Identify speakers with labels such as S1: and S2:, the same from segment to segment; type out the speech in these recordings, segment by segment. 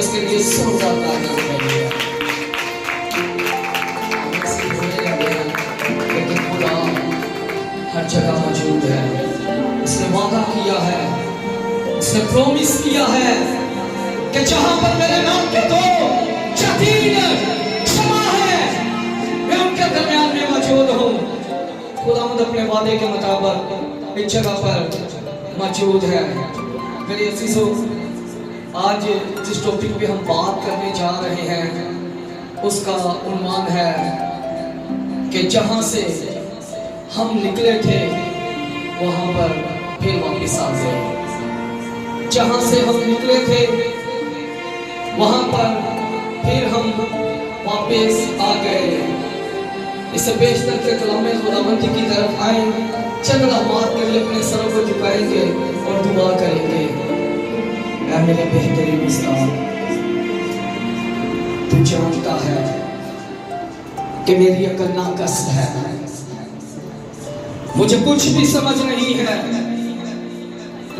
S1: इसके लिए जोरदार तालियां बजाइए। लेकिन खुदा हर जगह मौजूद है। इसने वादा किया है, इसने प्रॉमिस किया है कि जहां पर मेरे नाम के दो या तीन जमा है, मैं उनके दरमियान में मौजूद हूँ। खुदावंद अपने वादे के मुताबिक इस जगह पर मौजूद है। मेरे अजीजों, आज जिस टॉपिक पे हम बात करने जा रहे हैं उसका उन्वान है कि जहां से हम निकले थे वहां पर फिर वापस आ गए। जहां से हम निकले थे वहां पर फिर हम वापस आ गए। इससे बेशतर के कलामे खुदावंदी की तरफ आए, चंद लम्हात के लिए अपने सरों को झुकाएंगे और दुआ करेंगे। ऐ मेरे बेहतरीन उस्ताद, तू जानता है कि मेरी अकल नाकस है, मुझे कुछ भी समझ नहीं है,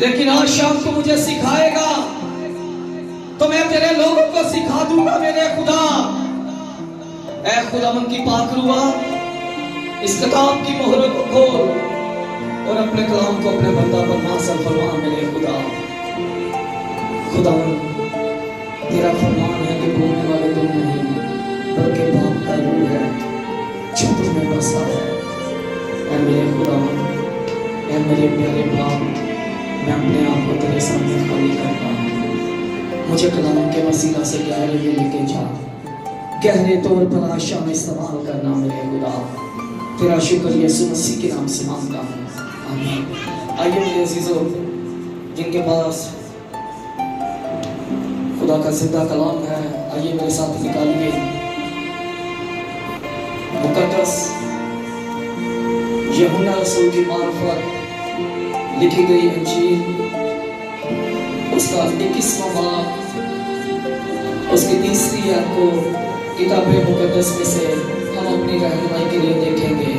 S1: लेकिन आज शाम को मुझे सिखाएगा तो मैं तेरे लोगों को सिखा दूंगा। मेरे खुदा, ऐ खुदावन की पाक रुआ, इस किताब की मोहरों को खोल और अपने कलाम को अपने बंदा पर नाज़िल फरमा। मेरे खुदा, खुदावन तेरा फरमान है कि बोलने वाले तुम नहीं बल्कि बाप का रूह है जो तुम में बसा है। ऐ मेरे खुदावन, ऐ मेरे प्यारे बाप, मैं अपने आप को तेरे सामने खाली करता हूँ। मुझे कलाम के वसीला से गहरे में लेके जा, गहरे तौर पर आशा में इस्तेमाल करना। मेरे खुदा, तेरा शुक्र यीशु मसीह के नाम से मांगता हूँ, आमीन। आइए मेरे अजीजों, जिनके पास खुदा का जिंदा कलाम है, आइए मेरे साथ निकालिए मुकद्दस यूहन्ना रसूल की मार्फत लिखी गई इंजील, उसका 21वां बाब, उसकी 3री आयत को किताब मुकद्दस में से हम अपनी रहनुमाई के लिए देखेंगे।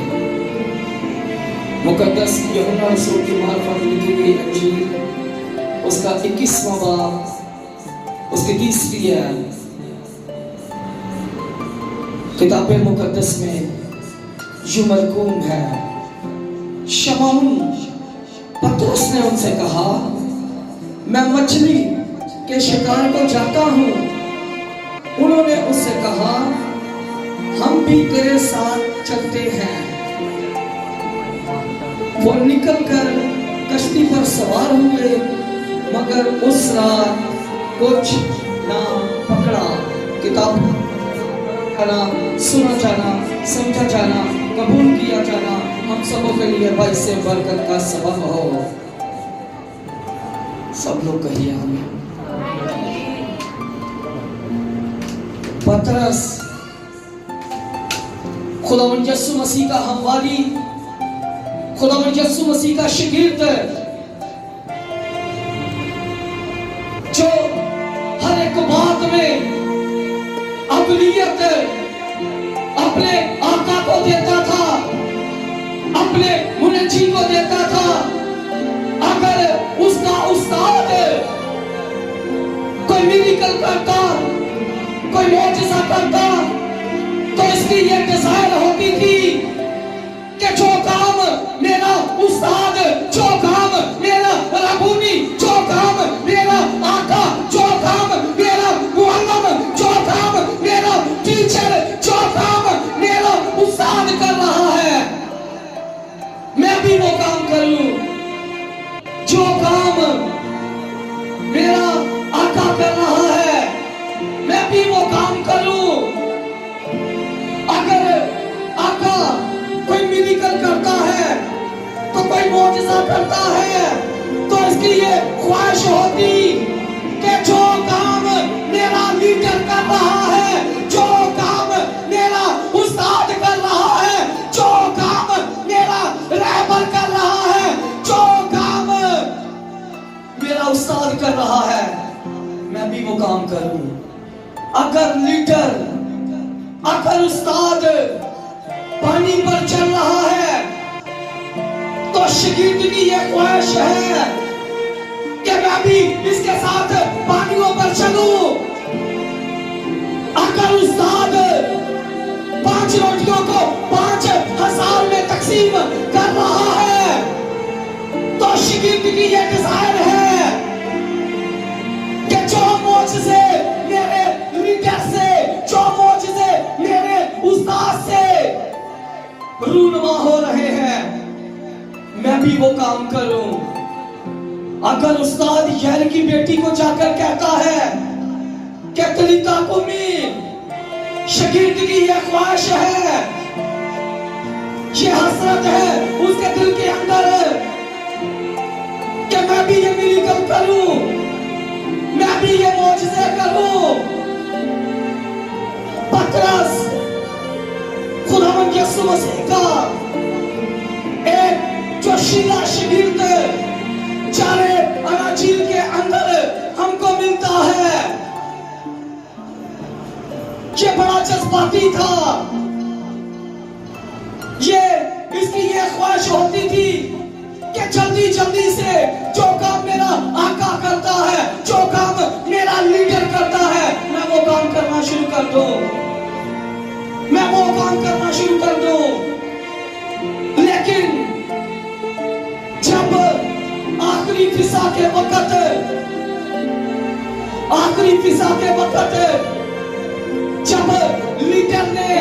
S1: मुकद्दस यूहन्ना रसूल की मार्फत लिखी गई इंजील, उसका 21वां बाब, उसकी 3री आयत। किताब मुकद्दस में यूं मरकूम है, शमौन पतरस ने उनसे कहा, मैं मछली के शिकार को जाता हूं। उन्होंने उससे कहा, हम भी तेरे साथ चलते हैं। वो निकलकर कश्ती पर सवार हुए, मगर उस रात कुछ ना पकड़ा। किताब पढ़ना, सुना जाना, समझा जाना, कबूल किया जाना हम सबों के लिए बाइस बरकत का सबब हो। सब लोग कहिए हमें। पतरस खुदावंद यीशु मसीह का हमवाली, खुदावंद यीशु मसीह का शागिर्द, जो हर एक बात में अवलियत अपने आका को देता था, अपने मुनज्जी को देता था। अगर उसका उस्ताद कोई मिरेकल करता, कोई मौजज़ा करता, तो इसकी ये डिजायर होती थी कि जो काम मेरा उस्ताद, जो काम मेरा रबूनी, जो काम मेरा आका, जो काम मेरा मुअल्लिम, जो काम मेरा टीचर, जो काम मेरा उस्ताद कर रहा है, मैं भी वो काम करूं। जो काम मेरा आका कर रहा है, मैं भी वो काम करूं। अगर आका कोई मिरेकल करता है, तो कोई मौजज़ा करता है, तो इसकी ये ख्वाहिश होती कि जो काम मेरा लीडर कर रहा है, जो काम मेरा उस्ताद कर रहा है, जो काम मेरा रहबर कर रहा है, जो काम मेरा उस्ताद कर रहा है, मैं भी वो काम करूं। अगर लीडर, अगर उस्ताद पानी पर चल रहा है, तो शागिर्द की ये ख्वाहिश है कि मैं भी इसके साथ पानियों पर चलूं। उनकी ये डिजायर है कि जो मौजज़े मेरे लीडर से, जो मौजज़े मेरे उस्ताद से रूनुमा हो रहे हैं, मैं भी वो काम करूं। अगर उस्ताद यार की बेटी को जाकर कहता है कि तलीता कुमी, शागिर्द की ये ख्वाहिश है, ये हसरत है उसके दिल के अंदर कि मैं भी ये मिरेकल करूं, मैं भी ये मौजज़े करूं। पतरस खुदावंद यीशु मसीह का एक जोशीला शागिर्द चारे अनाजील के अंदर हमको मिलता है। ये बड़ा जज्बाती था, ये इसकी ये ख्वाहिश होती थी कि जल्दी जल्दी से जो काम मेरा आका करता है, जो काम मेरा लीडर करता है, मैं वो काम करना शुरू कर दूं, मैं वो काम करना शुरू कर दूं। लेकिन जब आखिरी फिजा के वक्त, आखिरी फिजा के वक्त जब लीडर ने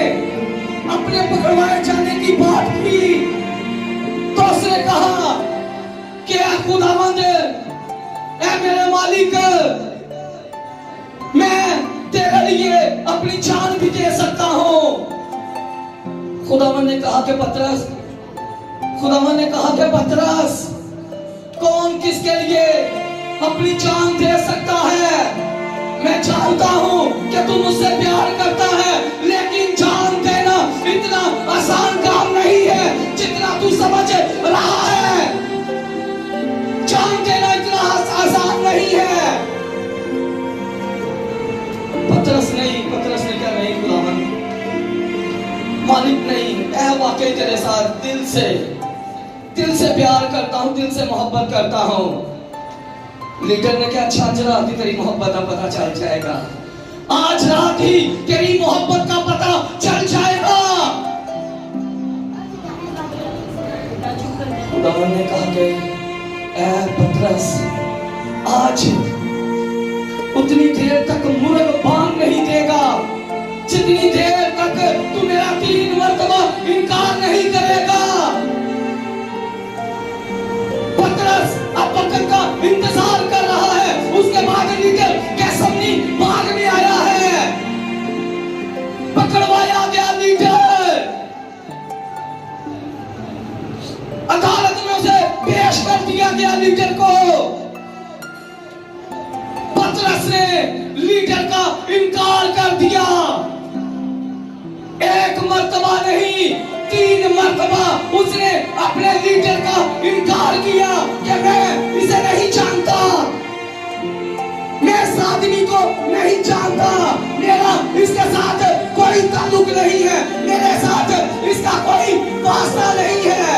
S1: अपने पकड़वाए जाने की बात की, तो उसने कहा कि ऐ खुदावंद, ऐ मेरे मालिक, मैं तेरे लिए अपनी जान भी दे सकता हूं। खुदावंद ने कहा कि पतरस, खुदावंद ने कहा कि पतरस, कौन किसके लिए अपनी जान दे सकता है? मैं जानता हूं कि तू मुझसे प्यार करता है, लेकिन जान देना इतना आसान काम नहीं है जितना तू समझ रहा है। जान देना इतना आसान नहीं है। पतरस ने क्या नहीं, खुदावंद मालिक नहीं, ऐ वाकई तेरे साथ दिल से प्यार करता हूं, दिल से मोहब्बत करता हूं। लीडर ने क्या, अच्छा आज रात ही तेरी मोहब्बत का पता चल जाएगा, आज रात ही तेरी मोहब्बत का पता चल जाएगा। खुदावंद ने कहा कि ऐ पतरस, आज उतनी देर तक मुर्ग बांग नहीं देगा जितनी देर तक तू मेरा 3 मरतबा इनकार नहीं करेगा। पतरस अब वक्त का इंतजार कर रहा है, उसके बाद लीडर कैसमनी बाग में आया है, पकड़वाया गया लीडर, अदालत में उसे पेश कर दिया गया लीडर को। पतरस ने लीडर का इनकार कर दिया, 1 मरतबा नहीं 3 मरतबा उसने अपने लीडर का इनकार किया कि मैं इसे नहीं जानता, मैं इस आदमी को नहीं जानता, मेरा इसके साथ कोई ताल्लुक नहीं है, मेरे साथ इसका कोई वास्ता नहीं है,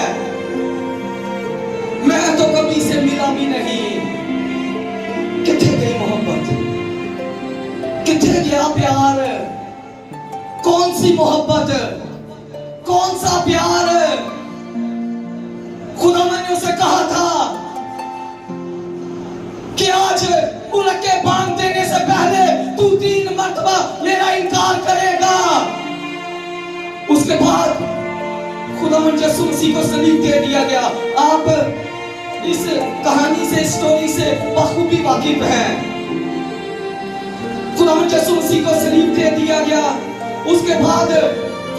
S1: मैं तो कभी से मिला भी नहीं। किथे गई मोहब्बत, किथे गया प्यार? कौन सी मोहब्बत, कौन सा प्यार? खुदावंद ने उसे कहा था कि आज मुल्क के बांग देने से पहले तू 3 मरतबा मेरा इनकार करेगा। उसके बाद खुदावंद यीशु मसीह को सलीब दे दिया गया। आप इस कहानी से, स्टोरी से बखूबी वाकिफ हैं। खुदावंद यीशु मसीह को सलीब दे दिया गया। उसके बाद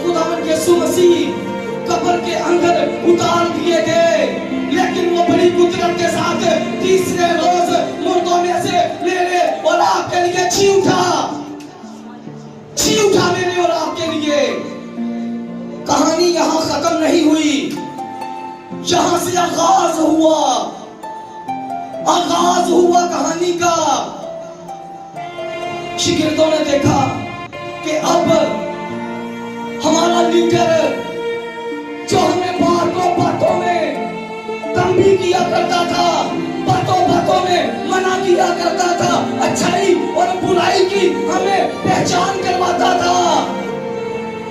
S1: खुदावंद यीशु मसीह कब्र के अंदर उतार दिए गए, लेकिन वो बड़ी कुदरत के साथ तीसरे रोज मुर्दों में से मेरे और आपके लिए जी उठा मेरे और आपके लिए। कहानी यहां खत्म नहीं हुई, यहां से आगाज हुआ कहानी का। शागिर्दों ने देखा कि अब हमारा लीडर जो हमें बातों में तंबीह किया करता था, बातों में मना किया करता था, अच्छाई और बुराई की हमें पहचान करवाता था,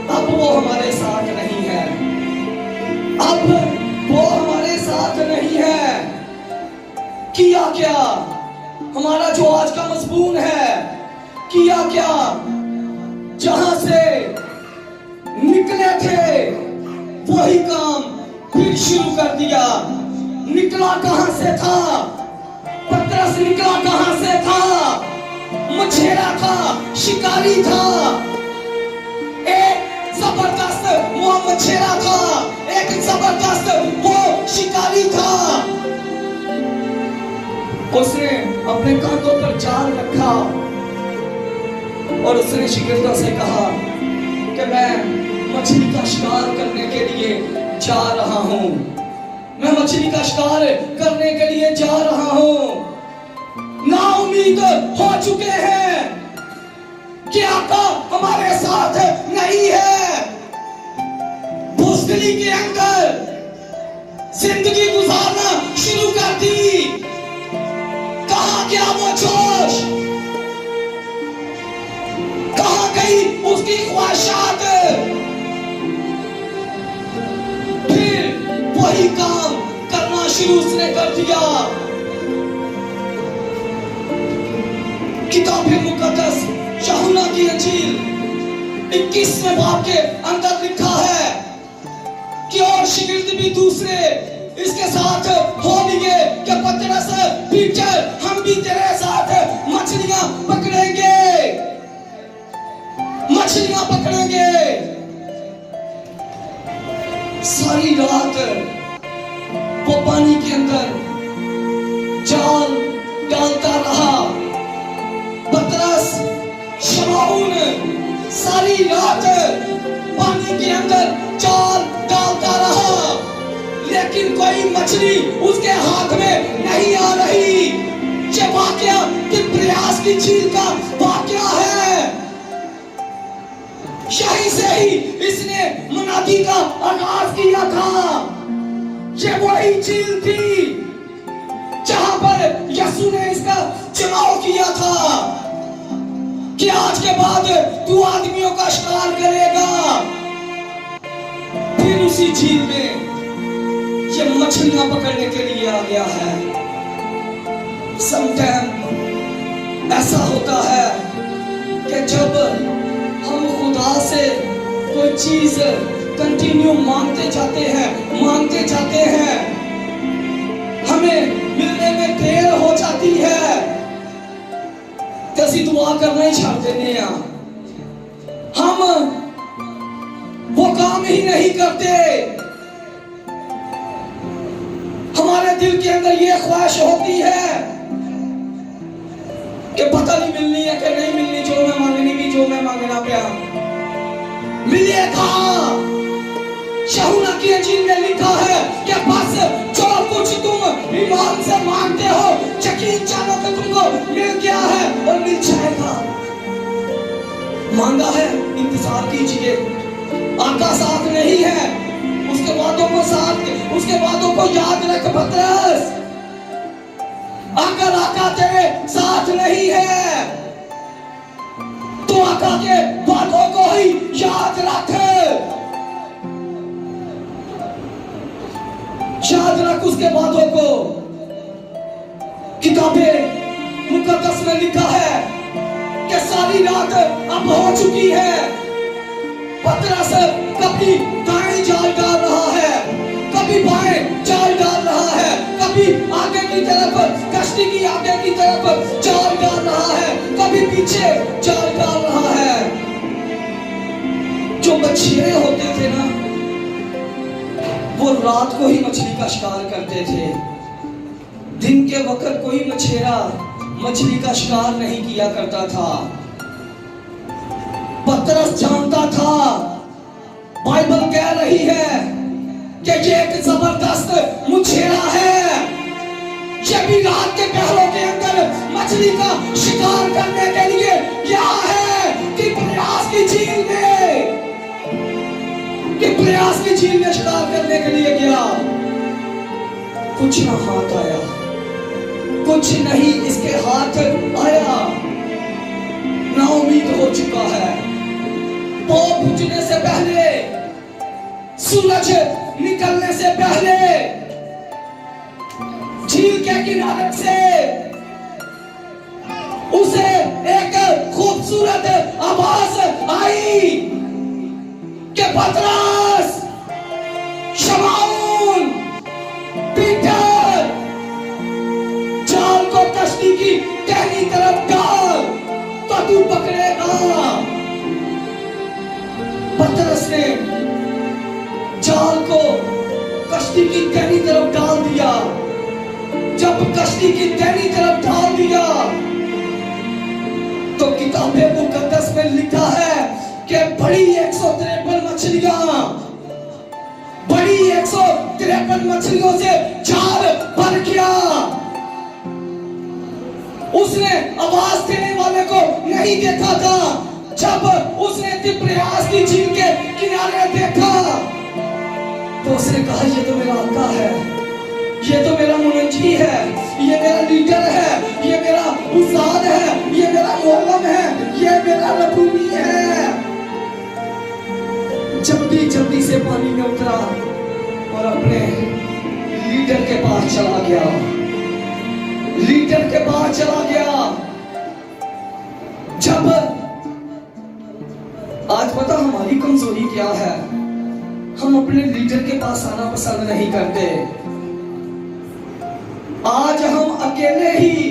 S1: अब वो हमारे साथ नहीं है, अब वो हमारे साथ नहीं है। क्या? हमारा जो आज का मजमून है, किया क्या? जहां से निकले थे वही काम फिर शुरू कर दिया। निकला कहां से था? पतरस निकला कहां से था? मछेरा था, शिकारी था, एक जबरदस्त वो मछेरा था, एक जबरदस्त वो शिकारी था। उसने अपने कांधों पर जाल रखा और उसने शिकंजा से कहा कि मैं मछली का शिकार करने के लिए जा रहा हूं, मैं मछली का शिकार करने के लिए जा रहा हूं। ना उम्मीद हो चुके हैं कि आका हमारे साथ नहीं है। बुज़दिली के अंदर जिंदगी गुजारना शुरू कर दी। कहां गया वो जोश? कहां गई उसकी ख्वाहिशात? फिर वही काम करना शुरू उसने कर दिया। किताब मुकद्दस यूहन्ना की इंजील 21वें बाब के अंदर लिखा है कि और शिगिर्द भी दूसरे इसके साथ हो लिए कि पतरस भी चल, हम भी तेरे साथ मछलियां पकड़ेंगे, मछलियां पकड़ेंगे। सारी रात वो पानी के अंदर जाल डालता रहा। पतरस शमौन सारी रात पानी के अंदर जाल डालता रहा, लेकिन कोई मछली उसके हाथ में नहीं आ रही। ये वाकया तिब्रियास की झील का वाकया है। यहीं से ही इसने मुनादी का आगाज किया था। ये वही झील थी जहां पर यीशु ने इसका चुनाव किया था कि आज के बाद तू आदमियों का शिकार करेगा। फिर उसी झील में ये मछलियां पकड़ने के लिए आ गया है। समटाइम ऐसा होता है कि जब हम खुदा से कोई चीज कंटिन्यू मांगते जाते हैं, हमें मिलने में देर हो जाती है, तो ਅਸੀਂ दुआ करना ही छोड़ देने हैं। हम वो काम ही नहीं करते। हमारे दिल के अंदर ये ख्वाहिश होती है कि पता नहीं मिलनी है कि नहीं मिलनी, जो मैं मांगनी भी, जो मैं मांगना पाया मिलेगा। यूहन्ना की इंजील में लिखा है कि बस जो कुछ तुम ईमान से मांगते हो, यकीन जानो कि तुमको मिल गया है और मिल जाएगा। मांगा है, इंतजार कीजिए। आका साथ नहीं है, उसके वादों को याद रख पतरस। अगर आका तेरे साथ नहीं है तो आका के वादों को ही याद रख। याद रख उसके वादों को। किताबे मुकद्दस में लिखा है कि सारी रात अब हो चुकी है। पतरस कभी दाएं जाल डाल रहा है, कभी बाएं जाल डाल रहा है, कभी आगे की तरफ, कश्ती की आगे की तरफ जाल डाल रहा है, कभी पीछे जाल डाल रहा है। जो मछियारे होते थे ना, वो रात को ही मछली का शिकार करते थे। दिन के वक्त कोई मछेरा मछली का शिकार नहीं किया करता था। पतरस जानता था, बाइबल कह रही है कि ये एक जबरदस्त मछेरा है। ये भी रात के पहरों के अंदर मछली का शिकार करने के लिए क्या है कि प्रयास की झील में, शिकार करने के लिए गया। कुछ ना हाथ आया, कुछ नहीं इसके हाथ आया। ना उम्मीद हो चुका है। पौ बुझने से पहले, सूरज निकलने से पहले झील के किनारे से उसे एक खूबसूरत आवाज आई कि पतरस, शमौन, पीटर, जाल को कश्ती की टहनी तरफ डाल तो तू पकड़ेगा। पतरस ने जाल को कश्ती की टहनी तरफ डाल दिया। जब कश्ती की टहनी तरफ डाल दिया तो किताबे मुकद्दस में लिखा है कि बड़ी 153 मछलियां, बड़ी 153 मछलियों से जाल भर गया। उसने आवाज देने वाले को नहीं देखा था। जब उसने तिब्रियास की झील के किनारे देखा तो उसने कहा, ये तो मेरा आका है, ये तो मेरा मुनजी है, ये मेरा लीडर है, ये मेरा उस्ताद है, ये मेरा मौलम है, ये मेरा रबूनी है। जल्दी से पानी में उतरा और अपने लीडर के पास चला गया, लीडर के पास चला गया। जब आज पता हमारी कमजोरी क्या है, हम अपने लीडर के पास आना पसंद नहीं करते। आज हम अकेले ही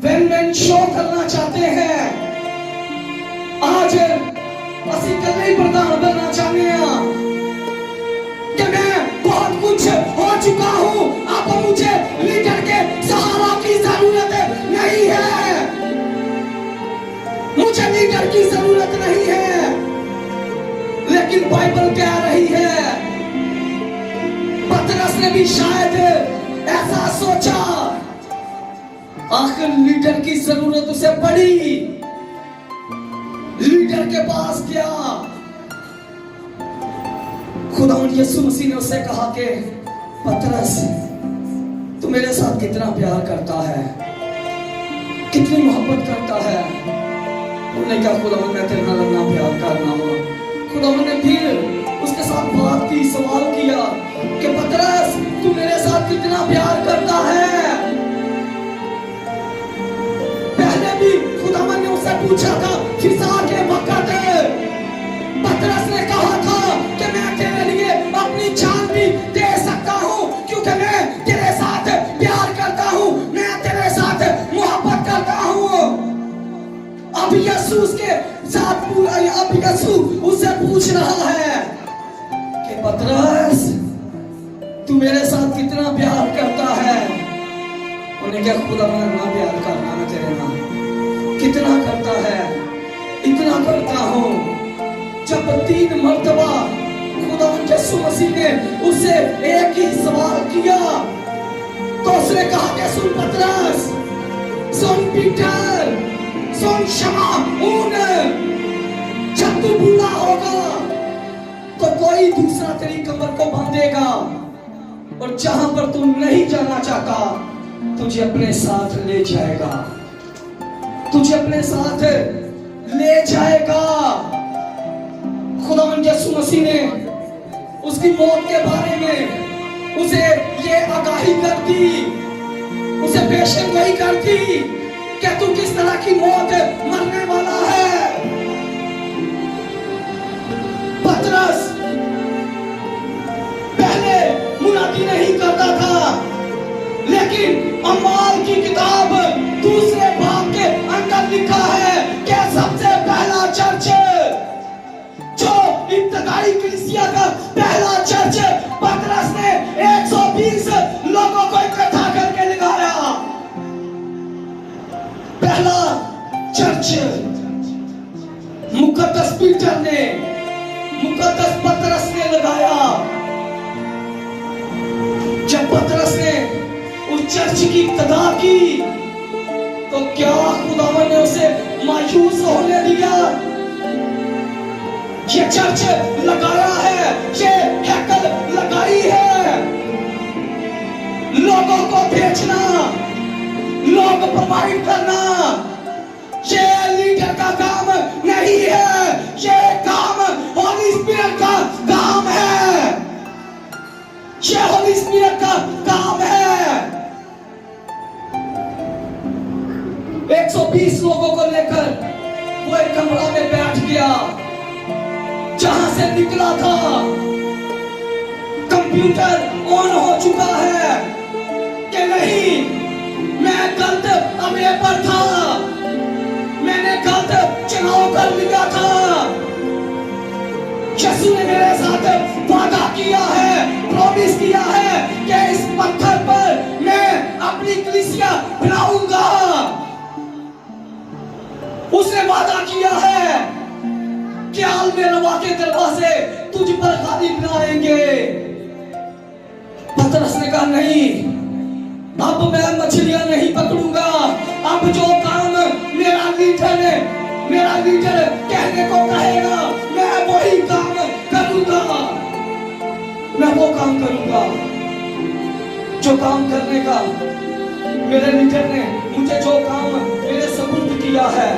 S1: वन मैन शो करना चाहते हैं। आज ਅਸੀਂ कले ही प्रधान बनना चाहते हैं कि मैं बहुत कुछ हो चुका हूं, अब मुझे लीडर के सहारा की जरूरत नहीं है, मुझे लीडर की जरूरत नहीं है। लेकिन बाइबल कह रही है, पतरस ने भी शायद ऐसा सोचा, आखिर लीडर की जरूरत उसे पड़ी, लीडर के पास गया। खुदावंद यीशु मसीह ने उससे कहा कि पतरस, तू मेरे साथ कितना प्यार करता है, कितनी मोहब्बत करता है। उन्होंने कहा, खुदावंद मैं तेरे नाल इतना प्यार करना हूं। खुदावंद ने फिर उसके साथ बात की, सवाल किया कि पतरस तू मेरे साथ कितना प्यार करता है। पहले भी खुदावंद ने उससे पूछा था, फिजा के वक्त पतरस ने कहा था कि मैं तेरे लिए अपनी जान भी दे सकता हूं, क्योंकि मैं तेरे साथ प्यार करता हूं, मैं तेरे साथ मोहब्बत करता हूं। अब यीशु उसके साथ पूरा, अब यीशु उससे पूछ रहा है कि पतरस तू मेरे साथ कितना प्यार करता है। उन्हें क्या, खुदा ना प्यार करना मैं तेरे नाम कितना करता है, इतना करता हूं। जब 3 मर्तबा खुदावंद यीशु मसीह ने उससे एक ही सवाल किया तो उसने कहा कि सुन पतरस, सुन पीटर, सुन शमौन, जब तू बूढ़ा होगा तो कोई दूसरा तेरी कमर को बांधेगा और जहां पर तू नहीं जाना चाहता तुझे अपने साथ ले जाएगा, तुझे अपने साथ ले जाएगा। खुदावंद यीशु मसीह ने उसकी मौत के बारे में उसे ये आगाही कर दी, उसे पेशेनगोई कर दी कि तू किस तरह की मौत मरने वाला है। पतरस पहले मुनादी नहीं करता था, लेकिन अमाल की किताब दूसरे बाब के अंदर लिखा है कि सबसे पहला चर्च, जो इब्तिदाई कलीसिया का पहला चर्च, पतरस ने 120 लोगों को इकट्ठा करके लगाया। पहला चर्च मुकद्दस पीटर ने, मुकद्दस पतरस ने लगाया। जब पतरस ने उस चर्च की इब्तिदा की तो क्या खुदावंद ने उसे मायूस होने दिया? ये चर्च लगाया है, ये हैकल लगाई है, लोगों को भेजना, लोग प्रोवाइड करना, ये लीडर का काम नहीं है, ये काम होली स्पिरिट का काम है, ये होली स्पिरिट का काम है। 120 लोगों को लेकर वो एक कमरा में बैठ गया जहां से निकला था। कंप्यूटर ऑन हो चुका है कि नहीं, मैं गलत अवय पर था, मैंने गलत चुनाव कर लिया था। यीशु ने मेरे साथ वादा किया है, प्रॉमिस किया है कि इस पत्थर पर मैं अपनी कलीसिया बनाऊंगा। उसने वादा किया है कि हाल में रवा के दरवाजे तुझ पर खाली बनाएंगे। पतरस ने कहा नहीं, अब मैं मछलियां नहीं पकड़ूंगा। अब जो काम मेरा लीडर कहने को कहेगा, मैं वही काम करूंगा। मैं वो काम करूंगा जो काम करने का मेरे लीडर ने मुझे जो काम मेरे सपुर्द किया है।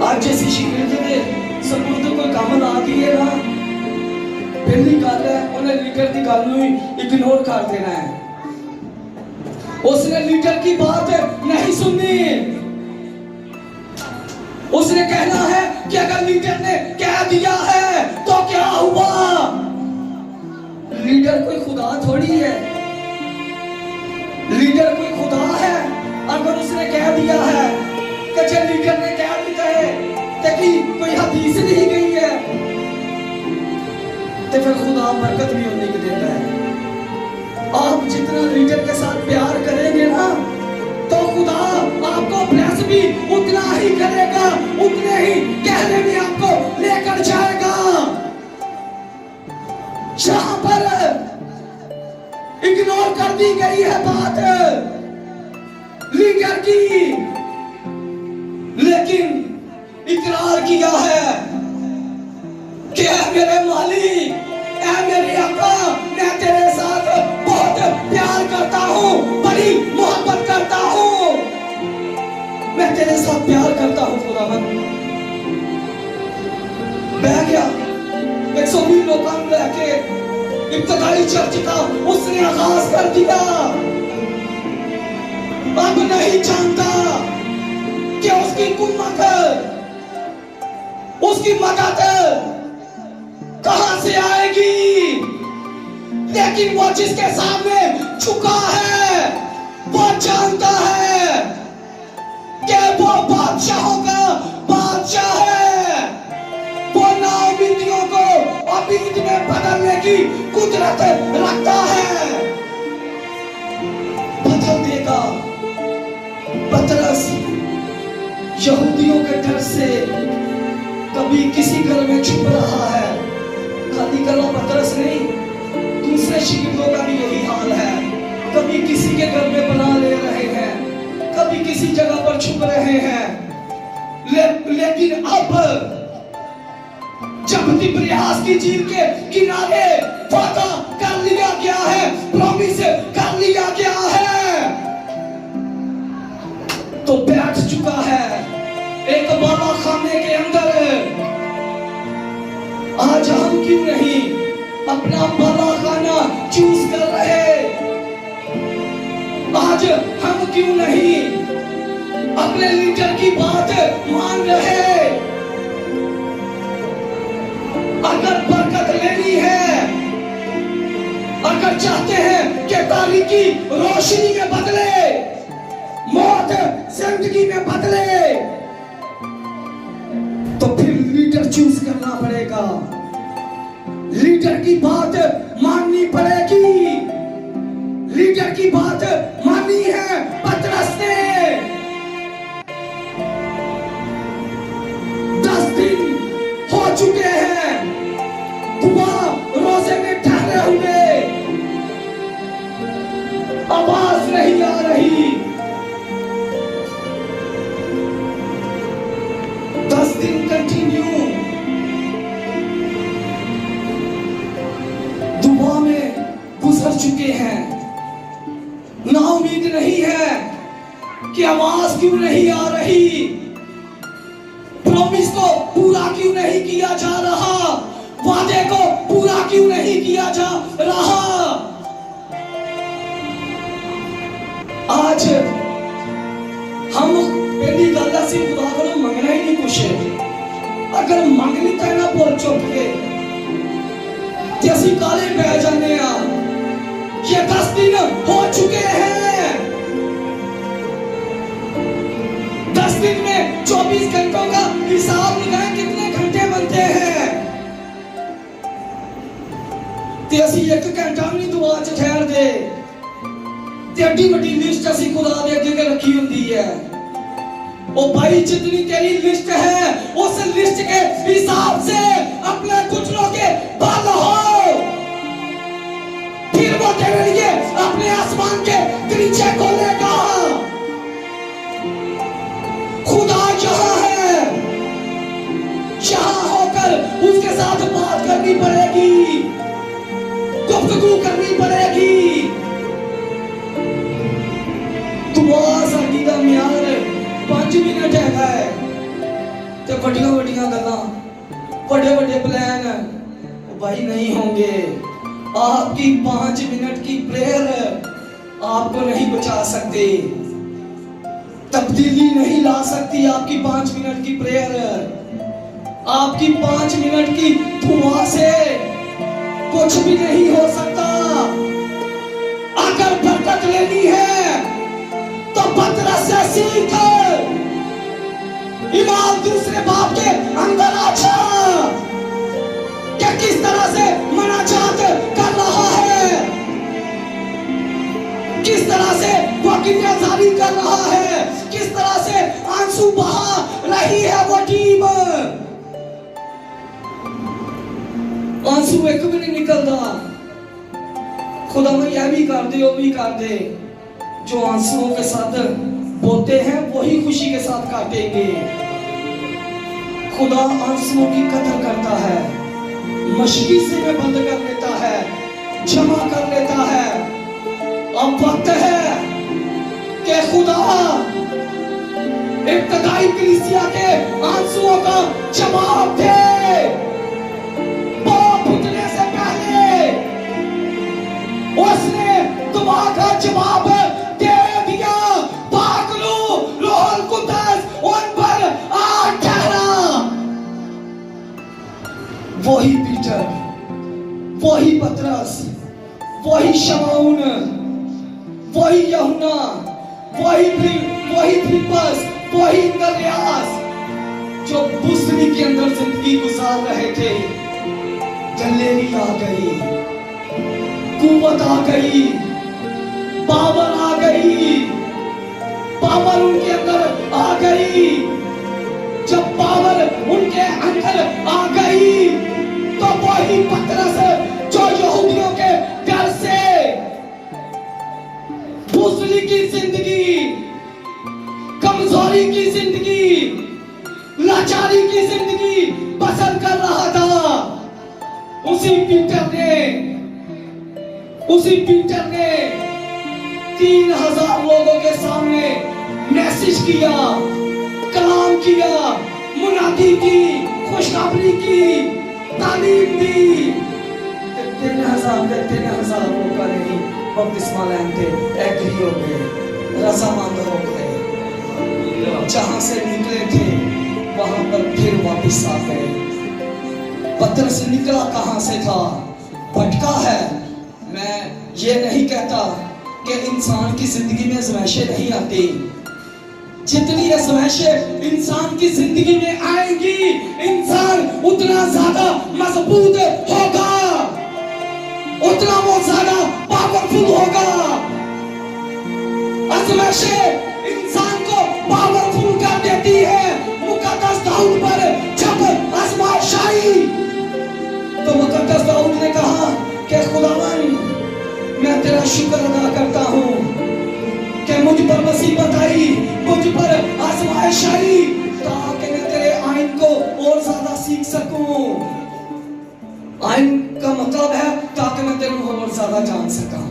S1: आज जैसी शिकायत ने सपुर्द को काम ला दिए ना, पहली गल है उन्हें लीडर की गल नूं इग्नोर कर देना है। उसने लीडर की बात नहीं सुननी। उसने कहना है कि अगर लीडर ने कह दिया है तो क्या हुआ। लीडर कोई खुदा थोड़ी है, लीडर कोई खुदा है। अगर उसने कह दिया है कि जब लीडर ने कह दिया है कि कोई हदीस नहीं गई है, तो फिर खुदा बरकत भी होने की देता है। आप जितना लीडर के साथ प्यार करेंगे ना, तो खुदा आपको ब्लेस भी उतना ही करेगा, उतने ही कहने में आपको लेकर जाएगा। जहां पर इग्नोर कर दी गई है बात लीडर की, लेकिन इकरार किया है कि मेरे मालिक, मेरे आका, मैं तेरे साथ बहुत प्यार करता हूँ, बड़ी मोहब्बत करता हूँ, मैं तेरे साथ प्यार करता हूँ। खुदावंद बह गया 120 लोगों को लेके इब्तिदाई चर्च का उसने आगाज कर दिया। अब नहीं जानता कि उसकी कुम्मत, उसकी मदद कहां से आएगी, लेकिन वो जिसके सामने झुका है वो जानता है कि वो बादशाहों का बादशाह है। वो नाउमीदियों को उम्मीद में बदलने की कुदरत रखता है, बदल देगा। पतरस यहूदियों के डर से कभी किसी घर में छुप रहा है। खाली करो पतरस नहीं, दूसरे शिगिर्दों का भी यही हाल है। कभी किसी के घर में बना ले रहे हैं, कभी किसी जगह पर छुप रहे हैं। लेकिन अब जब तिब्रियास की झील के किनारे वादा कर लिया गया है, प्रॉमिस कर लिया गया है, तो बैठ चुका है एक बाबा खाने के अंदर। आज हम क्यों नहीं अपना बाबा खाना चूज कर रहे? आज हम क्यों नहीं अपने लीडर की बात मान रहे? अगर बरकत लेनी है, अगर चाहते हैं कि तारीकी रोशनी में बदले, मौत जिंदगी में बदले, तो फिर लीडर चूज करना पड़ेगा, लीडर की बात माननी पड़ेगी। लीडर की बात मानी है पतरस ने। 10 दिन हो चुके हैं, दुआ रोजे में ठहरे हुए, आवाज नहीं आ रही। 10 दिन कंटिन्यू दुआ में गुजर चुके हैं। ना उम्मीद नहीं है कि आवाज क्यों नहीं आ रही, प्रॉमिस को पूरा क्यों नहीं किया जा रहा, वादे को पूरा क्यों नहीं किया जा रहा। आज हम पहली गल असीं खुदा कोलों मंगना ही नहीं कुछ, अगर मंग लिता ना बोल चुप के ते असीं काले पै जाने आ। ये 10 दिन हो चुके हैं, 10 दिन में 24 घंटों का हिसाब लगाएं कितने घंटे बनते हैं। ते असीं 1 घंटा भी नहीं दुआ च ठहर दे ते एडी वड्डी लिस्ट असीं खुदा दे अगे रखी हुंदी है। ओ भाई जितनी तेरी लिस्ट है उस लिस्ट के हिसाब से अपने घुटनों के बल हो, फिर वो तेरे लिए अपने आसमान के दरीचे खोलेगा। खुदा यहाँ है, यहाँ होकर उसके साथ बात करनी पड़ेगी, गुफ्तगू करनी पड़ेगी। दुआ साडी दा म्यार 5 मिनट है ते बड़ियां बड़ियां गल्लां बड़े बड़े प्लान भाई नहीं होंगे। आपकी 5 मिनट की प्रेयर आपको नहीं बचा सकती, तब्दीली नहीं ला सकती। आपकी 5 मिनट की प्रेयर, आपकी 5 मिनट की दुआ से कुछ भी नहीं हो सकता। अगर बरकत लेनी है तो पतरस से सीख, ईमान दूसरे बाप के अंदर आजा कि किस तरह से मनाजात कर रहा है, किस तरह से वो किन्याजारी कर रहा है, किस तरह से आंसू बहा रही है वो टीम। आंसू एक भी नहीं निकलता। खुदा में यह भी कर दे वो भी कर दे, जो आंसुओं के साथ बोते हैं वही खुशी के साथ काटेंगे। खुदा आंसुओं की कदर करता है, मशकी से में बंद कर लेता है, क्षमा कर लेता है। अब वक्त है कि खुदा इब्तदाई कलीसिया के आंसुओं का जवाब दे। पाप उठने से पहले उसने दुआ का जवाब दे दिया। पाकलू रूहुल कुद्दस उन पर आ ठहरा। वही पीटर, वही पतरस, वही शमौन, वही यूहन्ना, वही फिलिप्पस, वही इंद्रियास जो बुसरी के अंदर जिंदगी गुजार रहे थे। जलेबी आ गई, कुव्वत आ गई, पावर आ गई, पावर उनके अंदर आ गई। जब पावर उनके अंदर आ गई तो वही पतरस जो यहूदियों के घर से बुसरी की जिंदगी, कमजोरी की जिंदगी, लाचारी की जिंदगी बसर कर रहा था, उसी पीटर ने 3000 लोगों के सामने मैसेज किया, कलाम किया, मुनादी की, खुशखबरी की, तालीम दी। 3000 लोग का नहीं बपतिस्मा लेते एग्री हो गए, रजामंद हो गए, जहां से निकले थे वहां पर फिर वापस आ गए। पतरस निकला कहां से था? भटका है। मैं ये नहीं कहता कि इंसान की जिंदगी में आज़माइशें नहीं आती। जितनी आज़माइशें इंसान की जिंदगी में आएंगी, इंसान उतना ज्यादा मजबूत होगा, उतना वो ज्यादा पावरफुल होगा। आज़माइशें इंसान को पावरफुल कर देती है। मुकद्दस दाऊद पर जब आज़माइश आई तो मुकद्दस दाऊद ने कहा कि खुदावन मैं तेरा शुक्र अदा करता हूँ कि मुझ पर मुसीबत आई, मुझ पर आज़माइश आई ताकि मैं तेरे आइन को और ज्यादा सीख सकूं। आइन का मतलब है ताकि मैं तेरे को और ज्यादा जान सका,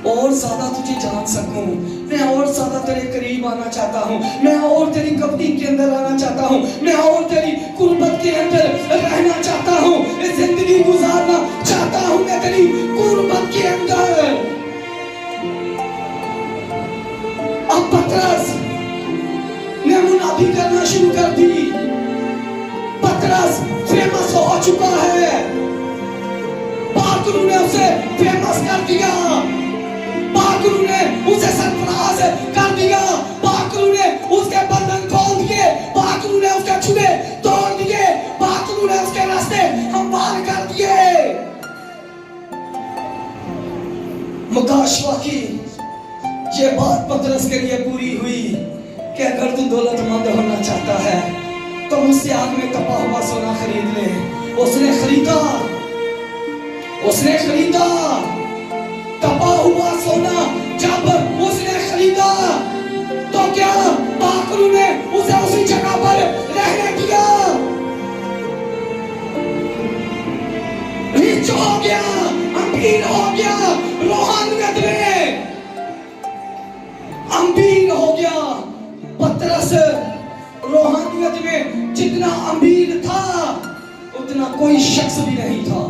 S1: और ज्यादा तुझे जान सकूं। मैं और ज्यादा तेरे करीब आना चाहता हूँ, मैं और तेरी कब्री के अंदर आना चाहता हूँ, मैं और तेरी कुर्बत के अंदर रहना चाहता हूँ, जिंदगी गुजारना चाहता हूँ मैं तेरी कुर्बत के अंदर। अब पतरस शुरू कर दी। पतरस फेमस हो चुका है, पाकरू ने उसे फेमस कर दिया, पाकरू ने उसे सरफराज कर दिया, पाकरू ने उसके बंधन खोल दिए, पाकरू ने उसके छुरे तोड़ दिए, पाकरू ने उसके रास्ते हमवार कर दिए। मुकाशवा की ये बात पतरस के लिए पूरी हुई कि अगर तू दौलतमंद होना चाहता है तो मुझसे आग में तपा हुआ सोना खरीद ले। उसने खरीदा, उसने खरीदा तपा हुआ सोना। जब उसने खरीदा तो क्या पाकरू ने उसे उसी जगह पर रहने दिया? रिच हो गया, अमीर हो गया, रूहानियत में अमीर हो गया। पतरस रूहानियत में जितना अमीर था उतना कोई शख्स भी नहीं था।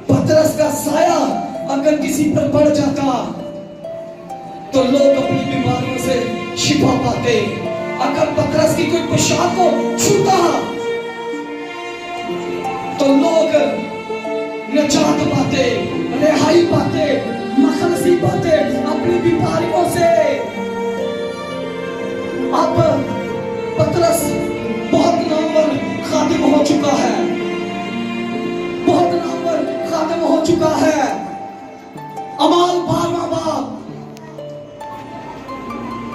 S1: पतरस का साया अगर किसी पर पड़ जाता तो लोग अपनी बीमारियों से शिफा पाते। अगर पतरस की कोई पोशाक को छूता तो लोग निजात पाते, रिहाई पाते, मखलसी पाते अपनी बीमारियों से। अब पतरस बहुत नामवर खादिम हो चुका है, बहुत नामवर खादिम हो चुका है। अमाल 12वां बाब,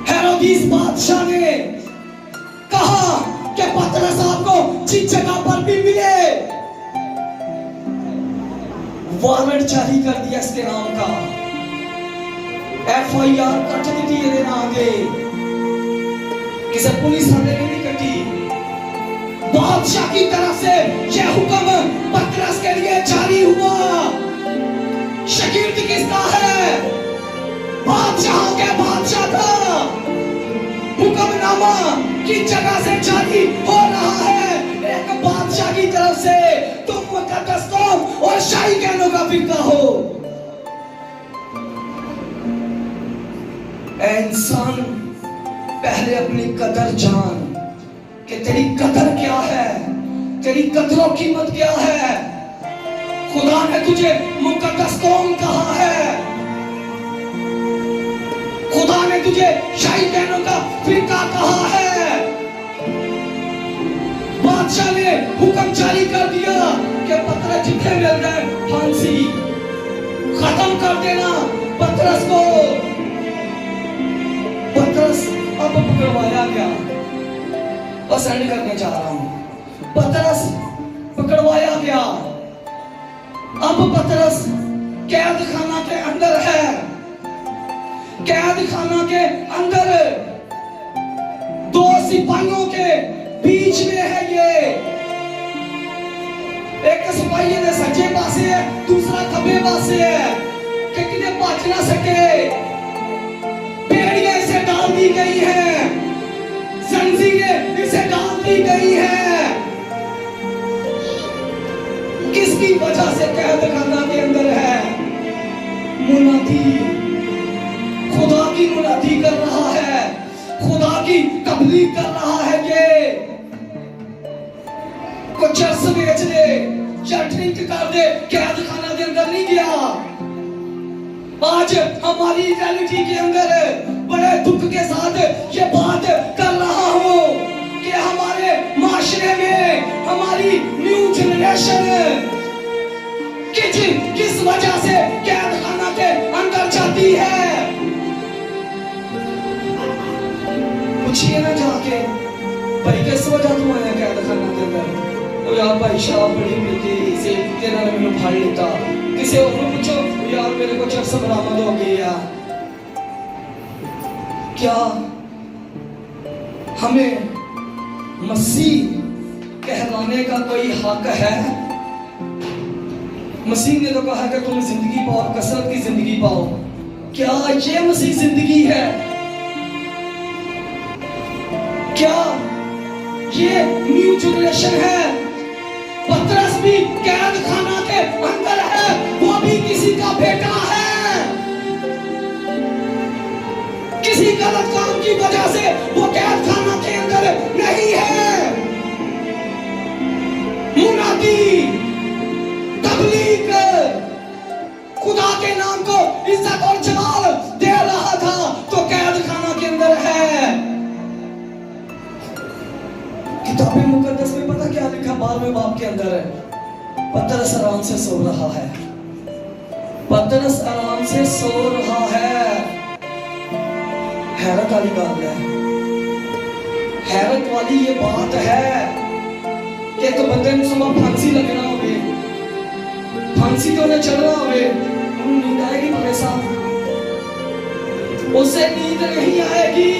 S1: हेरोदिस बादशाह ने कहा कि पतरस आपको जिस जगह पर भी मिले वारंट जारी कर दिया इसके नाम का, FIR कट दी थी ये आगे, किसी पुलिस वाले ने नहीं कटी। बादशाह की तरफ से यह हुक्म पतरस के लिए जारी हुआ। शागिर्द किसका है? बादशाह के बादशाह का हुक्मनामा किस जगह से जारी हो रहा है? एक बादशाह की तरफ से। तुम मुकद्दस कौम और शाही कहनों का फिरका हो। ऐ इंसान, पहले अपनी कदर जान कि तेरी कदर क्या है, तेरी कदरों कीमत क्या है। खुदा ने तुझे मुकद्दस कौम कहा है, खुदा ने तुझे शाही कहनों का फिरका कहा है। बादशाह ने हुक्म जारी कर दिया कि पतरस जितने मिल गए फांसी खत्म कर देना पतरस को। पतरस अब पकड़वाया गया, बस एंड करने जा रहा हूं। पतरस पकड़वाया गया। अब पतरस कैद खाना के अंदर है, कैद खाना के अंदर दो सिपाहियों के बीच में है। ये एक सिपाही ने सज्जे पासे है, दूसरा खब्बे पासे है कि किने बच ना सके। बेड़ियां इसे डाल दी गई है, जंजीरें इसे डाल दी गई है। किसकी वजह से कैद खाना के अंदर है? मुनादी, खुदा की मुनादी कर रहा है, खुदा की तबलीग कर रहा है। ये कुछ चर्च बेच दे या ड्रिंक कर दे, कैद खाना के अंदर नहीं गया। आज हमारी रियलिटी के अंदर बड़े दुख के साथ ये बात कर रहा हूं कि हमारे माशरे में हमारी न्यू जनरेशन किस वजह से कैद खाना के अंदर जाती है। पूछिए ना जाके, भाई किस वजह तुम आया कैद खाना के अंदर? तो यार भाई शराब बड़ी पीती से तेरा ने मैंने फाड़ लेता। किसी और को पूछो, यार मेरे को चर्च बरामद हो गया। क्या हमें मसीह कहलाने का कोई हक है? मसीह ने तो कहा कि तुम जिंदगी पाओ, कसरत की जिंदगी पाओ। क्या ये मसीह जिंदगी है? क्या ये न्यू जनरेशन है? पतरस भी कैद खाना के अंदर है, वो भी किसी का बेटा है। किसी गलत काम की वजह से वो कैद खाना के अंदर किताब मुकद्दस में पता क्या लिखा 12वें बाब के अंदर है, पतरस आराम से सो रहा है, पतरस आराम से सो रहा है। हैरत वाली बात है, हैरत वाली ये बात है कि एक बंदे ने सुबह फांसी लगना होवे, फांसी तो ने चढ़ना होवे, नींद आएगी मेरे साथ, उसे नींद नहीं आएगी।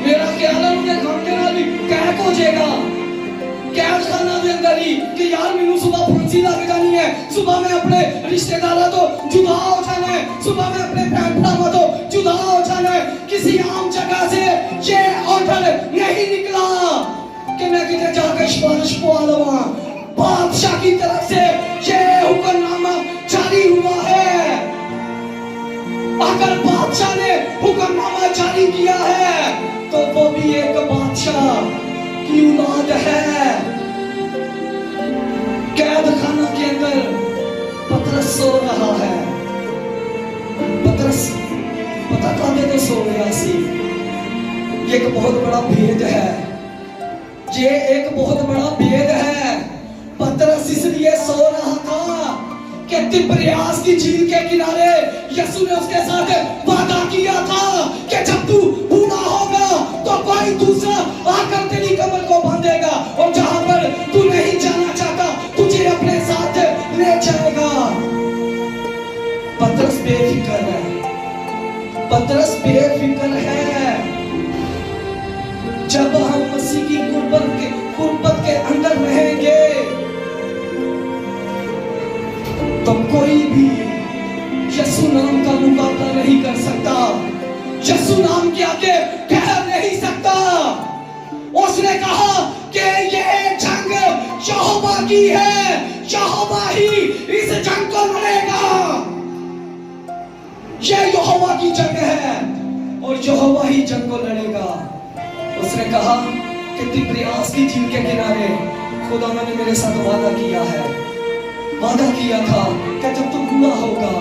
S1: मेरा ख्याल है उन्हें घंटे ना भी कैद हो जाएगा, कैद खाना के अंदर ही कि यार मैनू सुबह फांसी लग जानी है, सुबह मैं अपने रिश्तेदारों तो जुदा हो जाना है, सुबह मैं अपने भैन भरावां तो जुदा हो जाना है। किसी आम जगह से ये ऑर्डर नहीं निकला कि मैं किधर जाकर सिफारिश पवा लूं, बादशाह की तरफ से ये हुक्मनामा जारी हुआ है। अगर बादशाह ने हुक्मनामा जारी किया है तो वो भी एक बादशाह की औलाद है। कैद खाना के अंदर पतरस सो रहा है, पतरस पता काहे तो सो गया सी। ये एक बहुत बड़ा भेद है, ये एक बहुत बड़ा भेद है। पतरस इसलिए सो रहा था कि तिब्रियास की झील के किनारे यीशु ने उसके साथ वादा किया था कि जब तू बूढ़ा होगा तो कोई दूसरा आकर तेरी कमर को बांधेगा और जहां पर तू नहीं जाना चाहता तुझे अपने साथ ले जाएगा। पतरस बेफिक्र है, पतरस बेफिक्र है। जब हम मसीह की कुर्बत के अंदर रहेंगे तो कोई भी यीशु नाम का मुकाबला नहीं कर सकता, यीशु नाम के आगे ठहर नहीं सकता। उसने कहा कि ये जंग यहोवा की है, यहोवा ही इस जंग को लड़ेगा। ये यहोवा की जंग है और यहोवा ही जंग को लड़ेगा। उसने कहा कि तिब्रियास की झील के किनारे खुदा ने मेरे साथ वादा किया है, वादा किया था कि जब तू बूढ़ा होगा,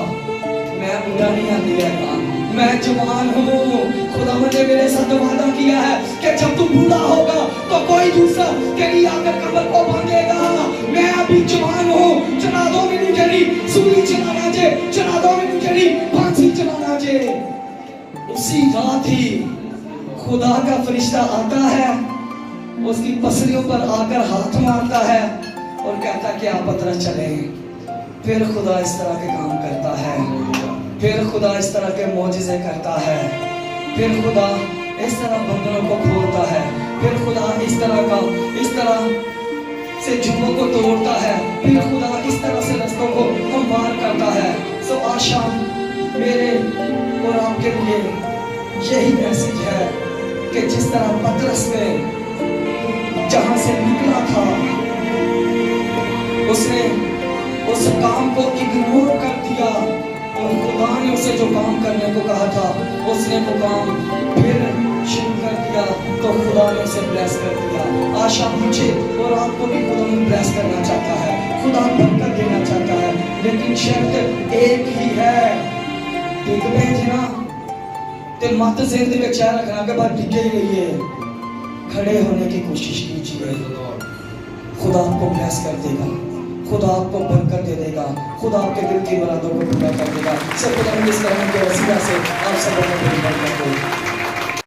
S1: मैं बूढ़ा नहीं आने लगा, मैं जवान हूँ। खुदा ने मेरे साथ वादा किया है कि जब तू बूढ़ा होगा तो कोई दूसरा तेरी आकर कमर को बांधेगा। मैं अभी जवान हूँ, चला दो मैनू जरी सूली चलाना जे, चला दो मैनू जरी फांसी चलाना जे। उसी रात ही खुदा का फरिश्ता आता है, उसकी पसलियों पर आकर हाथ मारता है और कहता कि आप पतरस चले। फिर खुदा इस तरह के काम करता है, फिर खुदा इस तरह के मौजिज़े करता है, फिर खुदा इस तरह बंधनों को खोलता है, फिर खुदा इस तरह से जुबों को तोड़ता है, फिर खुदा इस तरह से रास्तों को हमवार करता है। सो आज शाम मेरे और आपके लिए यही मैसेज है कि जिस तरह पतरस ने जहां से निकला था उसने उस काम को इग्नोर कर दिया और खुदा ने उसे जो काम करने को कहा था उसने वो काम फिर शुरू कर दिया तो खुदा ने उसे ब्लेस कर दिया। आशा मुझे और आपको भी खुदा ने ब्लेस करना चाहता है, खुदा बरकत देना चाहता है, लेकिन शर्त एक ही है। डिग भेजना ते मत जिंद दे विच रखना के बाद डिगे ही रहिए, खड़े होने की कोशिश कीजिए। खुदा आपको ब्लेस कर देगा, खुदा आपको बरकत दे देगा, खुदा आपके दिल की मुरादों को पूरा कर देगा। सब खुदा इस तरह के वसीला से आप सब बरकत दे।